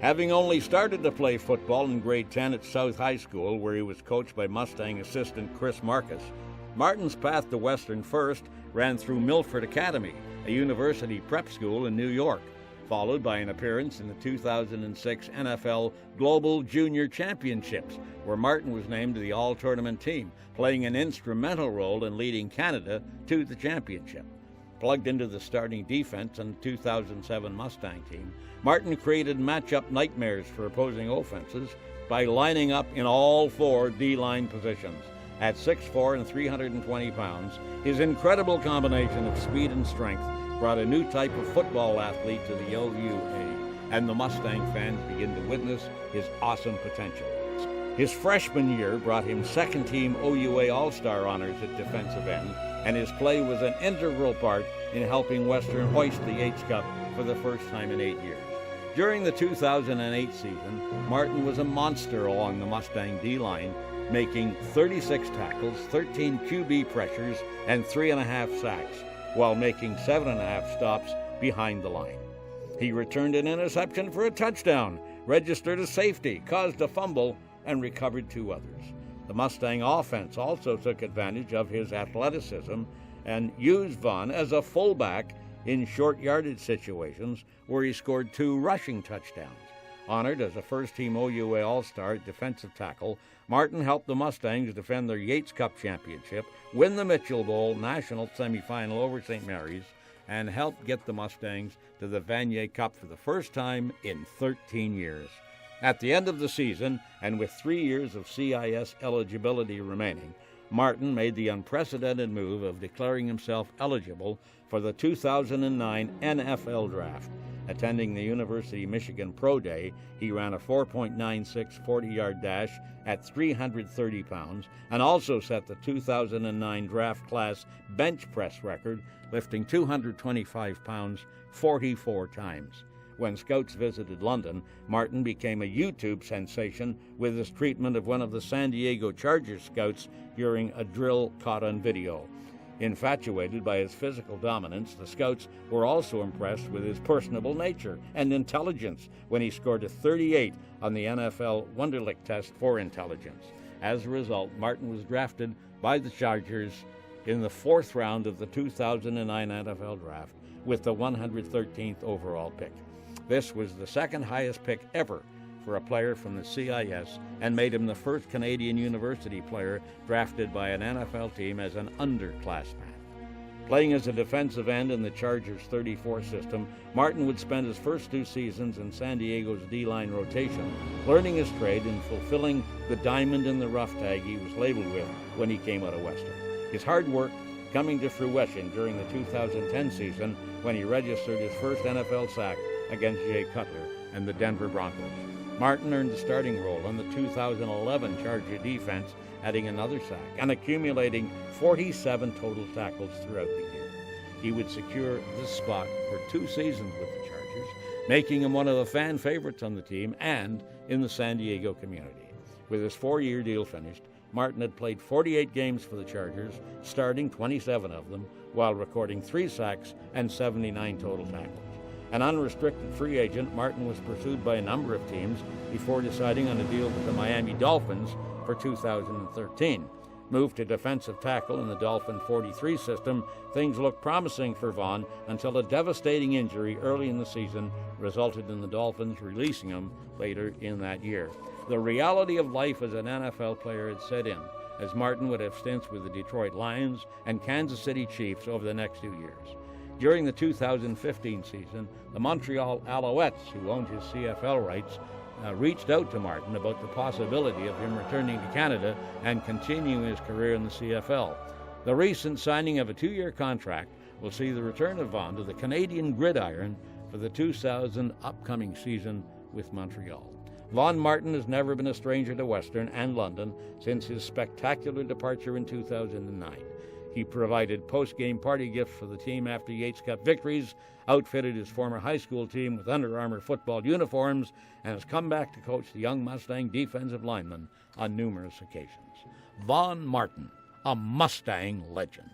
Having only started to play football in grade 10 at South High School, where he was coached by Mustang assistant Chris Marcus, Martin's path to Western first ran through Milford Academy, a university prep school in New York, followed by an appearance in the 2006 NFL Global Junior Championships, where Martin was named to the all-tournament team, playing an instrumental role in leading Canada to the championship. Plugged into the starting defense on the 2007 Mustang team, Martin created matchup nightmares for opposing offenses by lining up in all four D-line positions. At 6'4" and 320 pounds, his incredible combination of speed and strength brought a new type of football athlete to the OUA, and the Mustang fans begin to witness his awesome potential. His freshman year brought him second-team OUA All-Star honors at defensive end, and his play was an integral part in helping Western hoist the Yates Cup for the first time in 8 years. During the 2008 season, Martin was a monster along the Mustang D-line, making 36 tackles, 13 QB pressures, and 3.5 sacks, while making 7.5 stops behind the line. He returned an interception for a touchdown, registered a safety, caused a fumble, and recovered 2 others. The Mustang offense also took advantage of his athleticism and used Vaughn as a fullback in short yardage situations where he scored 2 rushing touchdowns. Honored as a first-team OUA All-Star at defensive tackle, Martin helped the Mustangs defend their Yates Cup championship, win the Mitchell Bowl National semifinal over St. Mary's, and helped get the Mustangs to the Vanier Cup for the first time in 13 years. At the end of the season, and with 3 years of CIS eligibility remaining, Martin made the unprecedented move of declaring himself eligible for the 2009 NFL Draft. Attending the University of Michigan Pro Day, he ran a 4.96 40-yard dash at 330 pounds and also set the 2009 draft class bench press record, lifting 225 pounds 44 times. When scouts visited London, Martin became a YouTube sensation with his treatment of one of the San Diego Chargers scouts during a drill caught on video. Infatuated by his physical dominance, the scouts were also impressed with his personable nature and intelligence when he scored a 38 on the NFL Wonderlic test for intelligence. As a result, Martin was drafted by the Chargers in the 4th round of the 2009 NFL Draft with the 113th overall pick. This was the second highest pick ever for a player from the CIS and made him the first Canadian university player drafted by an NFL team as an underclassman. Playing as a defensive end in the Chargers' 34 system, Martin would spend his first 2 seasons in San Diego's D-line rotation, learning his trade and fulfilling the diamond in the rough tag he was labeled with when he came out of Western. His hard work coming to fruition during the 2010 season when he registered his first NFL sack against Jay Cutler and the Denver Broncos. Martin earned the starting role on the 2011 Charger defense, adding another sack and accumulating 47 total tackles throughout the year. He would secure this spot for 2 seasons with the Chargers, making him one of the fan favorites on the team and in the San Diego community. With his 4-year deal finished, Martin had played 48 games for the Chargers, starting 27 of them, while recording 3 sacks and 79 total tackles. An unrestricted free agent, Martin was pursued by a number of teams before deciding on a deal with the Miami Dolphins for 2013. Moved to defensive tackle in the Dolphin 43 system, things looked promising for Vaughn until a devastating injury early in the season resulted in the Dolphins releasing him later in that year. The reality of life as an NFL player had set in, as Martin would have stints with the Detroit Lions and Kansas City Chiefs over the next 2 years. During the 2015 season, the Montreal Alouettes, who owned his CFL rights, reached out to Martin about the possibility of him returning to Canada and continuing his career in the CFL. The recent signing of a 2-year contract will see the return of Vaughn to the Canadian gridiron for the 2000 upcoming season with Montreal. Vaughn Martin has never been a stranger to Western and London since his spectacular departure in 2009. He provided post-game party gifts for the team after Yates Cup victories, outfitted his former high school team with Under Armour football uniforms, and has come back to coach the young Mustang defensive linemen on numerous occasions. Vaughn Martin, a Mustang legend.